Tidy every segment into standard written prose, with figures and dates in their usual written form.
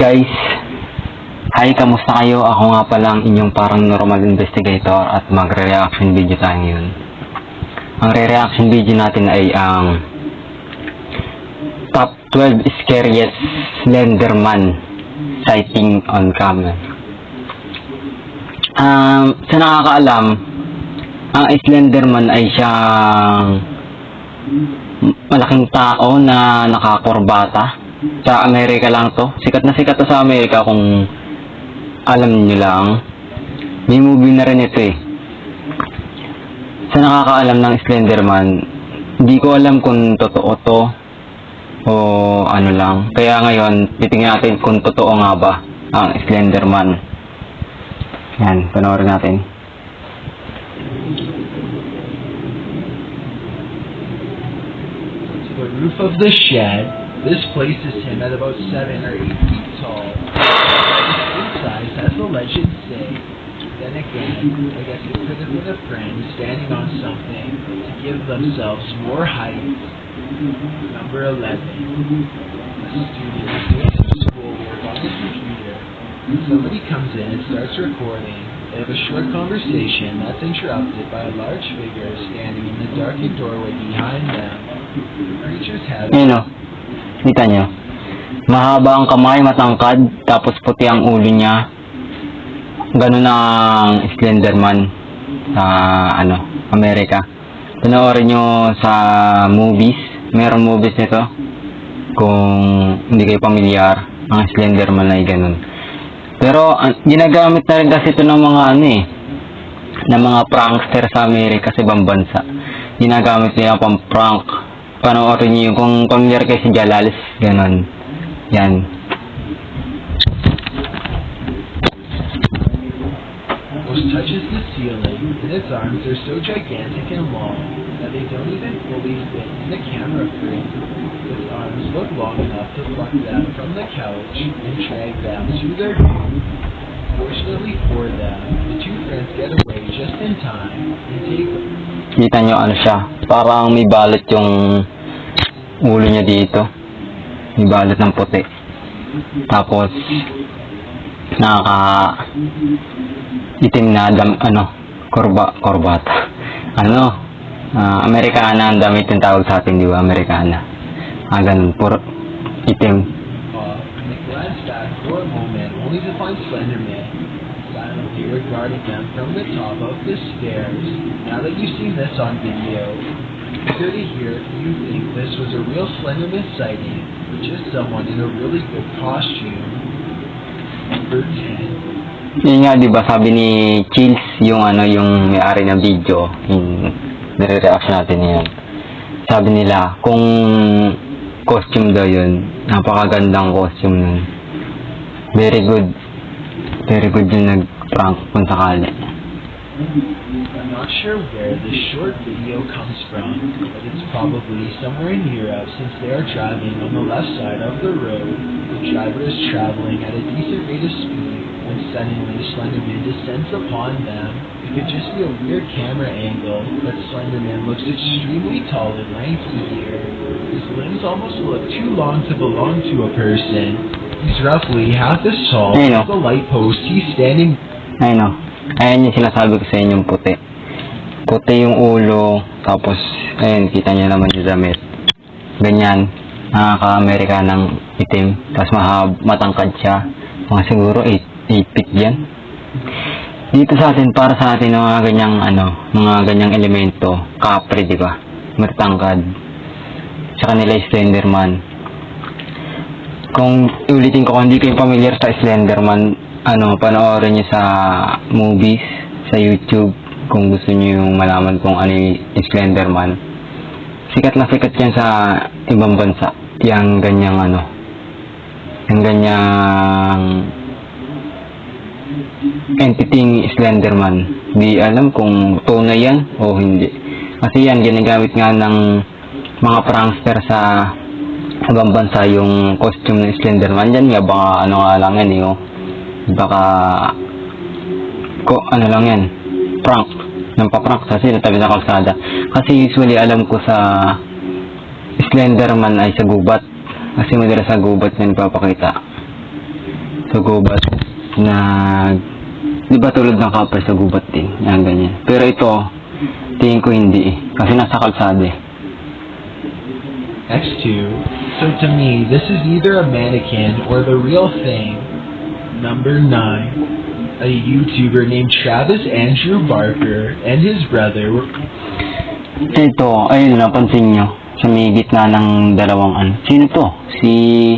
guys, hi, kamusta kayo? Ako nga palang inyong parang normal investigator at magre-reaction video tayo ngayon. Ang re-reaction video natin ay ang top 12 scariest Slenderman sighting on camera. Sa nakakaalam, ang Slenderman ay siyang malaking tao na nakakurbata. Sa Amerika lang to. Sikat na sikat to sa Amerika kung alam niyo lang. May movie na rin ito eh. Sa nakakaalam ng Slenderman, hindi ko alam kung totoo to o ano lang. Kaya ngayon, titingnan natin kung totoo nga ba ang Slenderman. Yan, panoorin natin. The roof of the shed. This places him at about 7 or 8 feet tall. His size, as the legends say. Then again, I guess it could have been a friend standing on something to give themselves more height. Number 11. A student is doing some schoolwork on his computer. When somebody comes in and starts recording, they have a short conversation that's interrupted by a large figure standing in the darkened doorway behind them. The creature's head. Kita nyo, mahaba ang kamay, matangkad, tapos puti ang ulo niya. Ganun ang Slenderman sa Amerika. Panoorin nyo sa movies, meron movies nito. Kung hindi kayo pamilyar, ang Slenderman ay ganun. Pero ginagamit na rin kasi ito ng mga ng mga prankster sa Amerika, sa ibang bansa. Ginagamit nila pang prank. Panoorin niyo kung familiar kayo si Jalals, ganon. Yan. Almost touches the ceiling, and its arms are so gigantic and long that they don't even fully fit in the camera frame. Its arms look long enough to pluck them from the couch and drag them to their room. Fortunately for them, the two friends get away just in time and take them. Kita nyo siya, parang may balot yung ulo niya dito, may balot ng puti, tapos itim na korbata, Amerikana ang damit yung tawag sa atin, di ba? Amerikana, ganun, puro itim. They glance back for a moment, only to find Slenderman silently regarding them from the top of the stairs. Now that you've seen this on video, it's good to hear if you think this was a real Slenderman sighting or just someone in a really good costume. Number 10. Yun nga, diba, sabi ni Chills, yung may-ari ng video, yung nire-reaction natin yun. Sabi nila, kung costume daw yun, napakagandang costume nun. Very good yung nag-prank kung sakali. I'm not sure where this short video comes from, but it's probably somewhere in Europe since they are driving on the left side of the road. The driver is traveling at a decent rate of speed when suddenly Slenderman descends upon them. It could just be a weird camera angle, but Slenderman looks extremely tall and lanky here. His limbs almost look too long to belong to a person. He's roughly half as tall as the light post he's standing. Ayan yung sinasabi ko sa inyong puti. Puti yung ulo, tapos, ayun, kita niyo naman yung damit. Ganyan, nakaka-Amerika ng itim, tapos matangkad siya. Mga siguro 8 feet yan. Dito sa atin, para sa atin, mga ganyang elemento, kapre, di ba? Matangkad. Sa kanila Slenderman. Kung ulitin ko, kung hindi kayo familiar sa Slenderman, panoorin niyo sa movies, sa YouTube, kung gusto niyo yung malaman kung ano yung Slenderman. Sikat na sikat yan sa ibang bansa. Yung ganyang entity Slenderman. Di alam kung tunay yan o hindi. Kasi yan, ginagamit nga ng mga prankster sa ibang bansa yung costume ng Slenderman. Yan nga, baka lang yan baka lang yan, prank, prank kasi natabi na kalsada. Kasi usually alam ko sa Slenderman ay sa gubat. Kasi madalas sa gubat na nagpapakita. sa gubat. Di ba tulad ng couple sa gubat din? Yan, ganyan. Pero ito, tingin ko hindi eh. Kasi nasa kalsada eh. X2. So to me, this is either a mannequin or the real thing. Number 9. A YouTuber named Travis Andrew Barker and his brother were... Ito, ayun, napansin nyo. Sa may gitna ng dalawang ano. Sino to? Si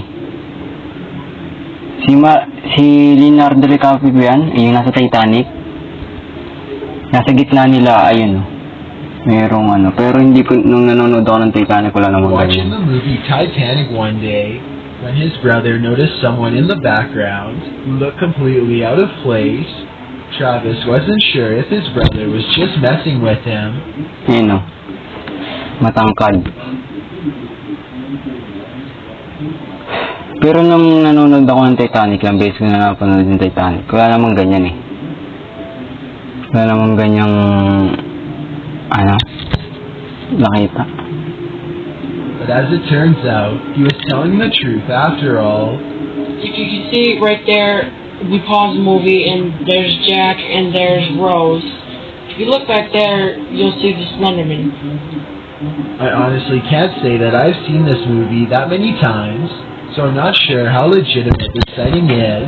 Leonardo DiCaprio yan? Yung nasa Titanic? Nasa gitna nila, ayun. Merong ano. Pero hindi ko, nung nanonood ako ng Titanic, wala namang watching ganyan. the movie Titanic one day, when his brother noticed someone in the background who looked completely out of place, Travis wasn't sure if his brother was just messing with him. Ayun o. Matangkad. Pero nung nanonood ako ng Titanic lang, base ko na napanood ng Titanic, wala namang ganyan eh. Wala namang ganyang, ano, nakita. But as it turns out, he was telling the truth after all. If you can see right there, we pause the movie and there's Jack and there's Rose. If you look back there, you'll see the Slenderman. I honestly can't say that I've seen this movie that many times, so I'm not sure how legitimate this sighting is.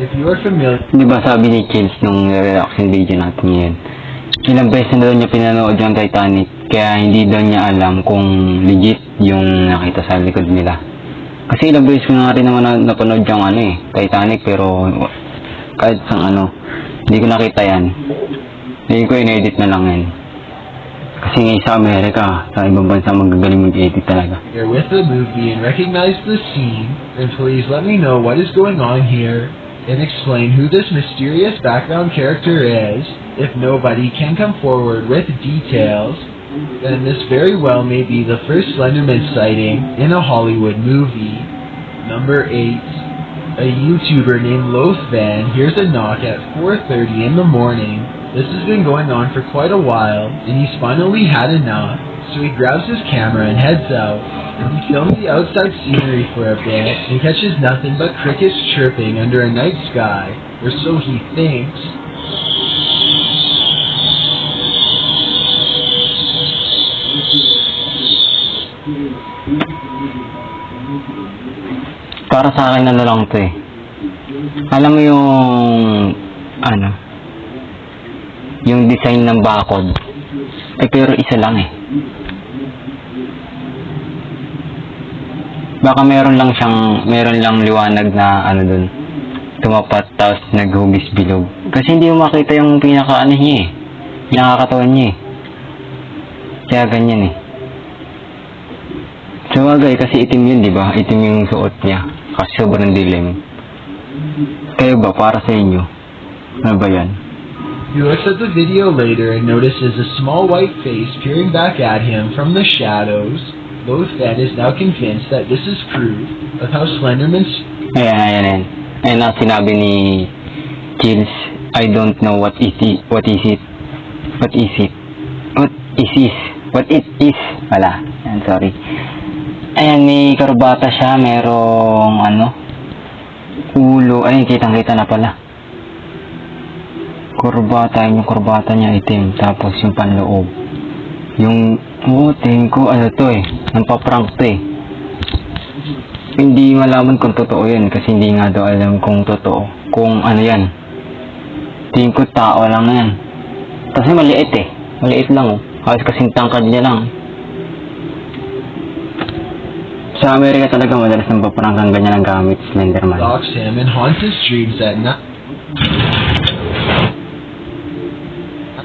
If you are familiar... Di ba sabi ni Chills nung reaction video natin ngayon, ilang beses na daw niya pinanood yung Titanic, kaya hindi daw niya alam kung legit yung nakita sa likod nila. Kasi ilang beses ko na rin naman napanood yung ano eh, Titanic, pero kahit sang ano, hindi ko nakita yan. Hindi ko in-edit na lang yan. Kasi ngayon sa Amerika, sa ibang bansa magagaling mag-edit talaga. You're with the movie and recognize the scene, then please let me know what is going on here and explain who this mysterious background character is. If nobody can come forward with details, then this very well may be the first Slenderman sighting in a Hollywood movie. Number 8. A YouTuber named Loathvan hears a knock at 4:30 in the morning. This has been going on for quite a while, and he's finally had enough, so he grabs his camera and heads out, and he films the outside scenery for a bit, and catches nothing but crickets chirping under a night sky, or so he thinks. Para sa akin ano lang to eh. Alam mo yung ano, yung design ng bakod. Pero isa lang eh. Baka meron lang liwanag na ano dun. Tumapat tapos naghugis bilog. Kasi hindi mo makita yung pinaka ano niya eh. Nakakatawan niya eh. Kaya ganyan eh. Sabagay kasi itim yun, di ba? Itim yung suot niya. Kasi sobrang dilim. Kayo ba? Para sa inyo? Ano ba yan? He looks at the video later and notices a small white face peering back at him from the shadows. Loathvan is now convinced that this is proof of how Slenderman's... Ayan. Ayan ang sinabi ni Chills. I don't know what it is. Wala. Ayan, sorry. Ayan, may karbata siya. Merong ulo. Ayun, kitang-kita na pala. Kurbata, yung kurbata niya itim, tapos yung panloob. Yung, tingin ko, to eh, nampaprank to eh. Hindi malaman kung totoo yan, kasi hindi nga daw alam kung totoo. Kung ano yan. Tingin ko tao lang yan. Kasi maliit eh. Maliit lang oh. Kasing tangkad niya lang. Sa Amerika talaga madalas nang paprank ang ganyan ang gamit, Slenderman. Stalks him and haunts his dreams at night.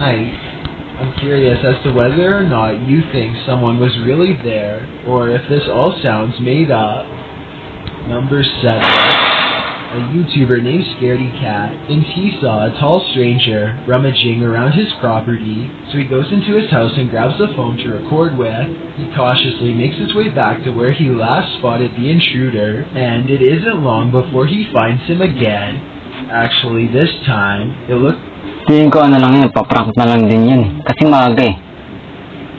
I'm curious as to whether or not you think someone was really there, or if this all sounds made up. Number 7. A YouTuber named Scariest thinks he saw a tall stranger rummaging around his property, so he goes into his house and grabs the phone to record with. He cautiously makes his way back to where he last spotted the intruder, and it isn't long before he finds him again. Actually, this time, it looked... Tingin ko ano lang yun, paprank na lang din yun. Kasi maaga eh.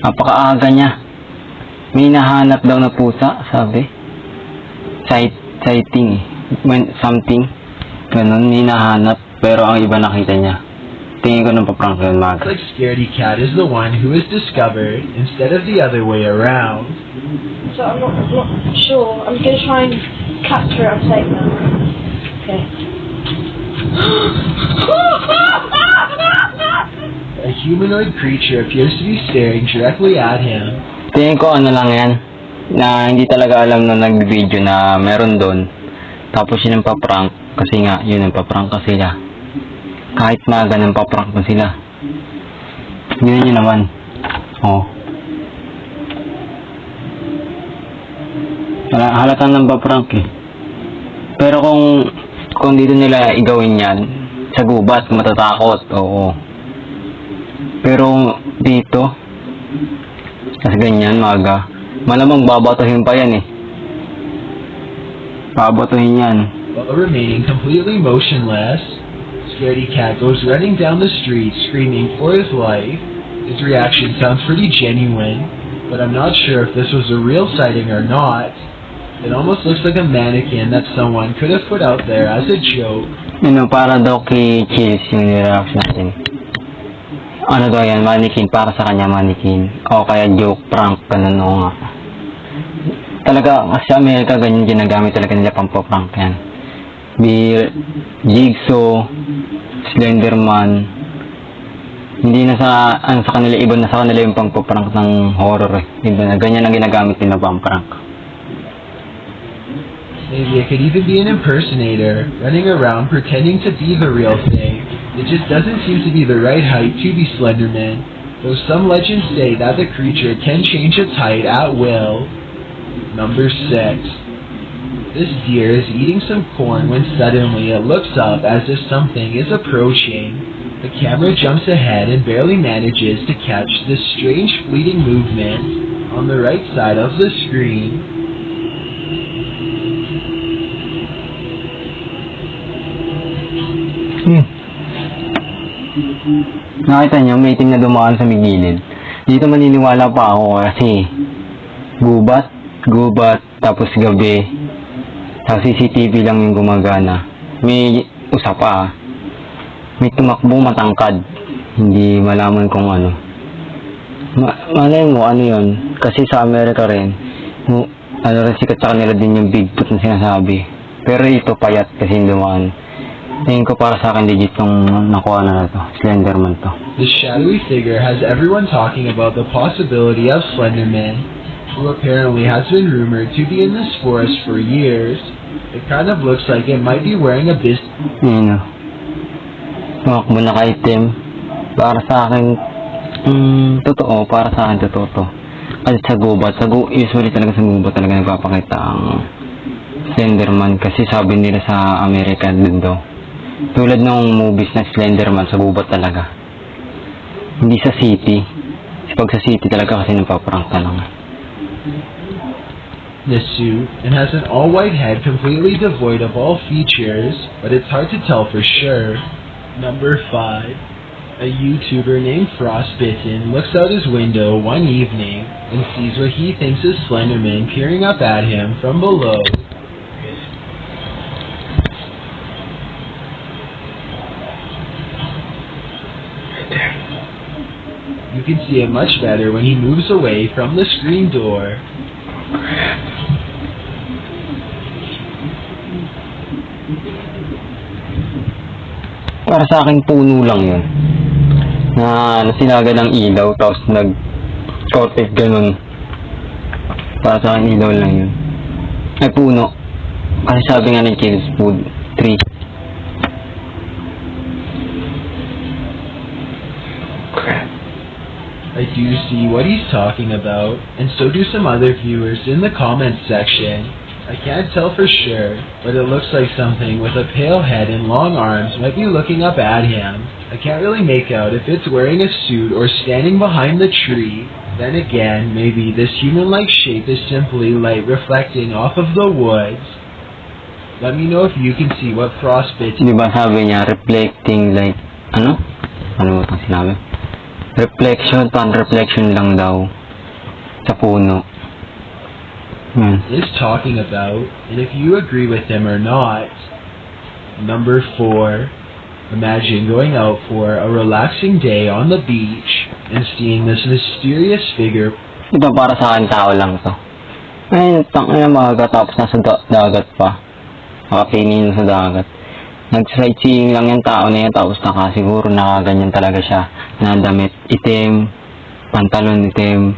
Napakaaga niya. May nahanap daw na pusa, sabi. Sighting eh. When something. ganun, hinahanap, pero ang iba nakita niya. Tingin ko nung paprank yun, Mag. Looks like Scaredy Cat is the one who is discovered instead of the other way around. So I'm not sure. I'm going to try and capture it on tape now. Okay. A humanoid creature appears to be staring directly at him. Tingin ko ano lang yan, na hindi talaga alam na nag-video na meron doon. Tapos yun ang paprank, kasi nga, yun ang paprank ka sila. Kahit maga ng paprank na sila. Yun yun naman. Oh. Halatang ng paprank eh. Pero kung dito nila igawin yan, sa gubat, matatakot, oo. Pero dito, kasi ganyan, maga. Malamang babatuhin pa yan eh. Babatuhin yan. While remaining completely motionless, Scaredy Cat goes running down the street screaming for his life. His reaction sounds pretty genuine, but I'm not sure if this was a real sighting or not. It almost looks like a mannequin that someone could have put out there as a joke. Para daw kay Chills yung reaction natin. Ano daw yan, mannequin, para sa kanya mannequin. O kaya joke, prank, ganun o nga. Talaga, kasi sa Amerika, ganyan ginagamit talaga nila pang prank yan. Jigsaw, Slenderman, hindi na sa kanila, iba na sa kanila yung pang prank ng horror eh. Iba na, ganyan ang ginagamit nila pang prank. Maybe it could even be an impersonator, running around pretending to be the real thing. It just doesn't seem to be the right height to be Slenderman, though some legends say that the creature can change its height at will. Number 6. This deer is eating some corn when suddenly it looks up as if something is approaching. The camera jumps ahead and barely manages to catch this strange fleeting movement on the right side of the screen. Nakita niyo, may itim na dumaan sa migilid. Dito maniniwala pa ako kasi gubat, tapos gabi, tapos CCTV lang yung gumagana. May usapa, may tumakbo matangkad, hindi malaman kung ano. Malay mo, ano yun? Kasi sa Amerika rin, ano rin sikat sa kanila din yung Bigfoot na sinasabi. Pero ito payat kasi yung dumaan. Tingin ko para sa akin legit yung nakuha na to, Slenderman to. The shadowy figure has everyone talking about the possibility of Slenderman, who apparently has been rumored to be in this forest for years. It kind of looks like it might be wearing a Yun o. Tumakbo na ka-item. Para sa akin, totoo, para sa akin totoo to. Kasi sa gubat, usually talaga sa gubat talaga nagpapakita ang Slenderman kasi sabi nila sa Amerika din daw. Tulad ng movies na Slenderman, sa gubat talaga. Hindi sa city. Pag sa city talaga kasi nagpaprank talaga. The suit and has an all-white head completely devoid of all features, but it's hard to tell for sure. Number 5. A YouTuber named Frostbitten looks out his window one evening and sees what he thinks is Slenderman peering up at him from below. You can see it much better when he moves away from the screen door. Para sa akin, puno lang yun. Na nasinaga ng ilaw, tapos nag-cortex ganun. Para sa akin, ilaw lang yun. Ay, puno. Kasi sabi nga ng Kills Food, tree. I do see what he's talking about, and so do some other viewers in the comments section. I can't tell for sure, but it looks like something with a pale head and long arms might be looking up at him. I can't really make out if it's wearing a suit or standing behind the tree. Then again, maybe this human-like shape is simply light reflecting off of the woods. Let me know if you can see what Frostbite... Diba sabi niya, reflecting light, ano? Ano ba itong sinabi? Reflection, reflection lang daw sa puno. Is talking about, and if you agree with him or not. Number 4. Imagine going out for a relaxing day on the beach and seeing this mysterious figure Ito para sa akin, tao lang to. Ay, tangina maaga tapos nasa dagat pa. Nakapinin sa dagat. Nag-sightseeing lang yung tao na yan tapos siguro nakaganyan talaga siya. Na damit itim, pantalon itim,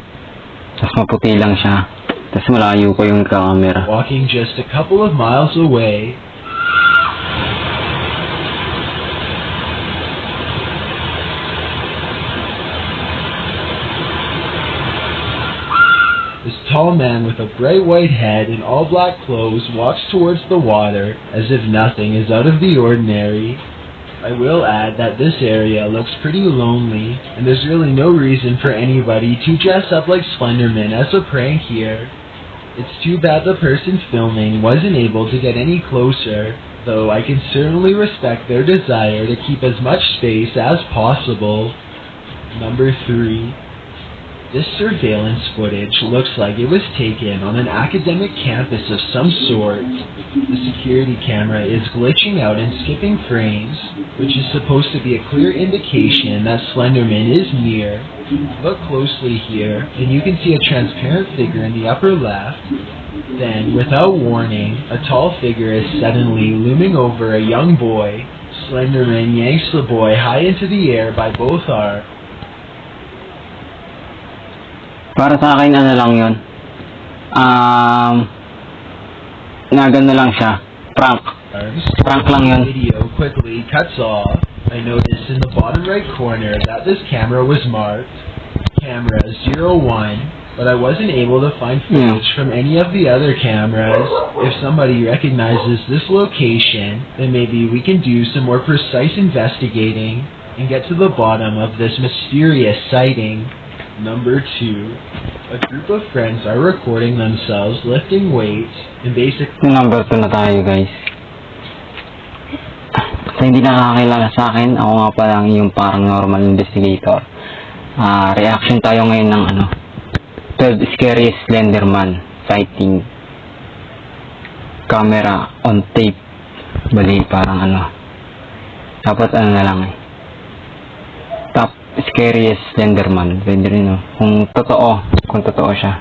tapos maputi lang siya. Tapos malayo ko yung camera. walking just a couple of miles away. This tall man with a bright white head and all black clothes walks towards the water as if nothing is out of the ordinary. I will add that this area looks pretty lonely, and there's really no reason for anybody to dress up like Slenderman as a prank here. It's too bad the person filming wasn't able to get any closer, though I can certainly respect their desire to keep as much space as possible. Number 3. This surveillance footage looks like it was taken on an academic campus of some sort. The security camera is glitching out and skipping frames, which is supposed to be a clear indication that Slenderman is near. Look closely here, and you can see a transparent figure in the upper left. Then, without warning, a tall figure is suddenly looming over a young boy. Slenderman yanks the boy high into the air by both arms. Para sa akin, ano lang yun. Nagano lang siya. Prank. Prank lang yun. Video quickly cuts off. I noticed in the bottom right corner that this camera was marked camera 01, but I wasn't able to find footage from any of the other cameras. If somebody recognizes this location, then maybe we can do some more precise investigating and get to the bottom of this mysterious sighting. Number 2. A group of friends are recording themselves lifting weights and basically Number 2 na tayo, guys. Sa hindi nakakilala sa akin, ako nga pa lang yung parang normal investigator. Reaction tayo ngayon ng 12 Scariest Slenderman sighting. Camera on tape. Bali, parang dapat na lang Top Scariest Slenderman. Pwede rin kung totoo siya.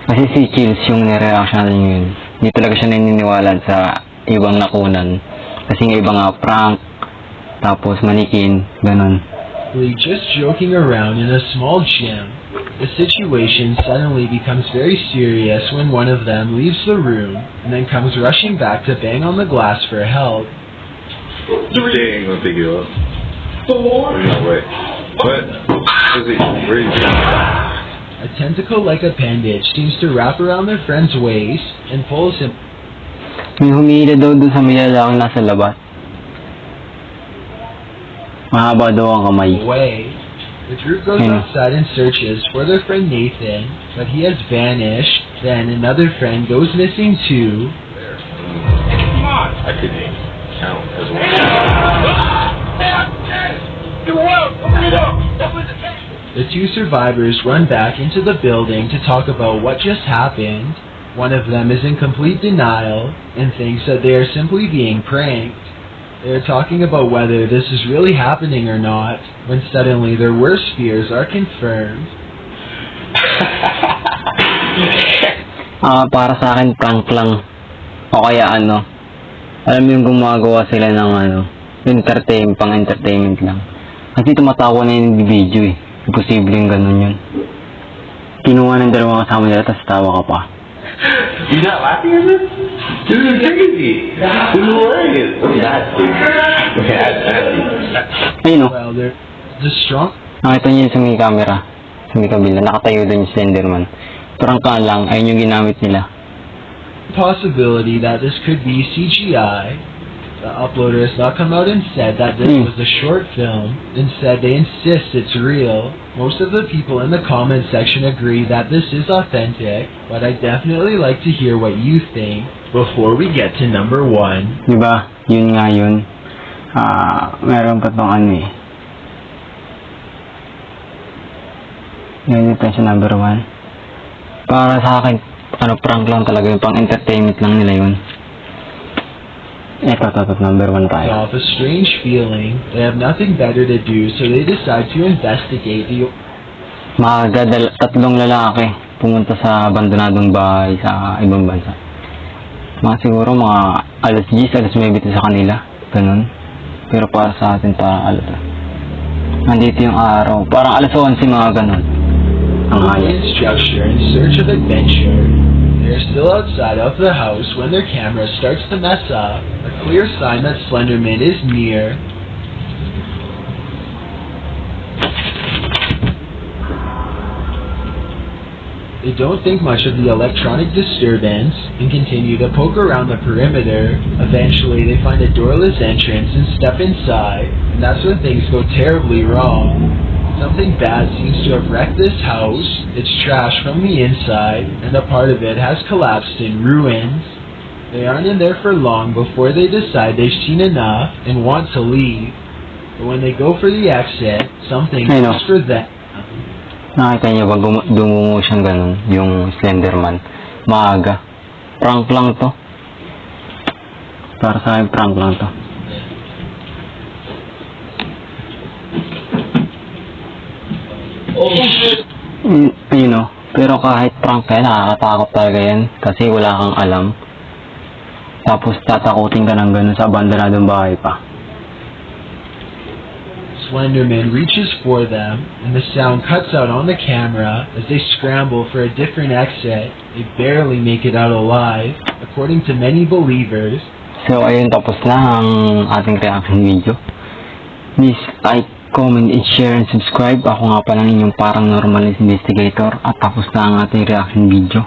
Kasi si Chills yung nireaction natin yun. Hindi talaga siya naniniwala sa ibang nakunan. Kasi nga iba nga prank, tapos manikin, ganun. just joking around in a small gym. The situation suddenly becomes very serious when one of them leaves the room and then comes rushing back to bang on the glass for help. They ain't gonna pick you up. No way. What? Is he? Where are you going? A tentacle-like appendage seems to wrap around their friend's waist and pulls him May humihila daw dun sa may lalaking nasa labas. Mahaba daw ang kamay. away. The group goes outside and searches for their friend Nathan, but he has vanished. Then another friend goes missing too. There. I couldn't count as well. The two survivors run back into the building to talk about what just happened. One of them is in complete denial and thinks that they are simply being pranked. They are talking about whether this is really happening or not, when suddenly their worst fears are confirmed. Para sa akin, prank lang. O kaya alam mo yung gumagawa sila ng pang-entertainment lang. Kasi tumatawa na yung video eh. Imposible yung ganun yun. Kinuha ng dalawang kasama nila, tapos tawa ka pa. You not laughing at this? This is crazy. This is hilarious. Ayun Well, the strong nakita niyo sa may camera. Sa may kabila. Nakatayo doon yung Slenderman. Prank ka lang. Ayun yung ginamit nila. possibility that this could be CGI. The uploader has not come out and said that this was a short film. Instead, they insist it's real. Most of the people in the comment section agree that this is authentic, but I'd definitely like to hear what you think before we get to number 1. Diba? Yun nga yun. Meron pa tong Yun ito sa number 1. Para sa akin, prank lang talaga yun. Pang entertainment lang nila yun. Ito, number 1 tayo. Off a strange feeling, they have nothing better to do, so they decide to investigate the Tatlong lalaki pumunta sa abandonadong bahay sa ibang bansa. Siguro mga alas 10, alas 9 sa kanila. Ganun. Pero para sa atin, parang nandito yung araw. Parang alas 11, mga ganun. Ang hayop. structure in search of adventure. They are still outside of the house when their camera starts to mess up, a clear sign that Slenderman is near. They don't think much of the electronic disturbance and continue to poke around the perimeter. Eventually, they find a doorless entrance and step inside, and that's when things go terribly wrong. Something bad seems to have wrecked this house. It's trashed from the inside, and a part of it has collapsed in ruins. They aren't in there for long before they decide they've seen enough and want to leave. But when they go for the exit, something I know. is for them. Nakita niyo ba dumungo siyang ganun, yung Slenderman? Maaga. Prank lang to. Para sa akin, prank lang to. You know, pero kahit prank kaya, nakakatakot talaga yan. Kasi wala kang alam. Tapos tatakutin ka ng ganun sa abandonadong bahay pa. Slenderman reaches for them, and the sound cuts out on the camera as they scramble for a different exit. They barely make it out alive, according to many believers. So ayun, tapos na ang ating reaction video. Please like, comment, and share, and subscribe. Ako nga pala inyong parang normal investigator. At tapos na ang ating reaction video.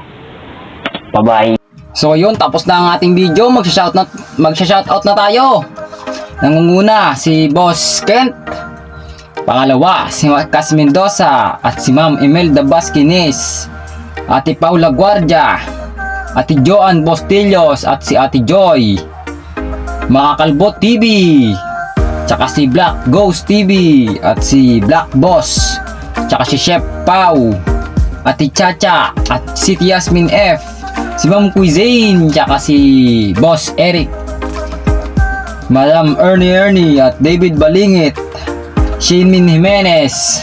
Bye-bye! So yun, tapos na ang ating video. Magsha-shoutout na tayo. Nangunguna si Boss Kent. Pangalawa, si Cas Mendoza at si Ma'am Imelda Basquines, Ate Paula Guardia, Ate Joan Bostillos at si Ate Joy, Mga Kalbot TV, tsaka si Black Ghost TV at si Black Boss, tsaka si Chef Pau, Ate Chacha at si Yasmin F, si Ma'am Cuisine, tsaka si Boss Eric, Madam Ernie at David Balingit, Shane Min Jimenez,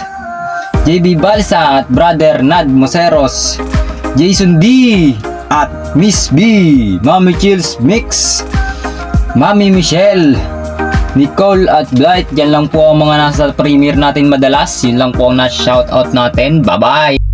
JB Balsa at Brother Nad Moseros, Jason D at Miss B, Mami Chills Mix, Mami Michelle, Nicole at Blight. Yan lang po ang mga nasa premiere natin madalas. Yun lang po ang na-shoutout natin. Bye bye!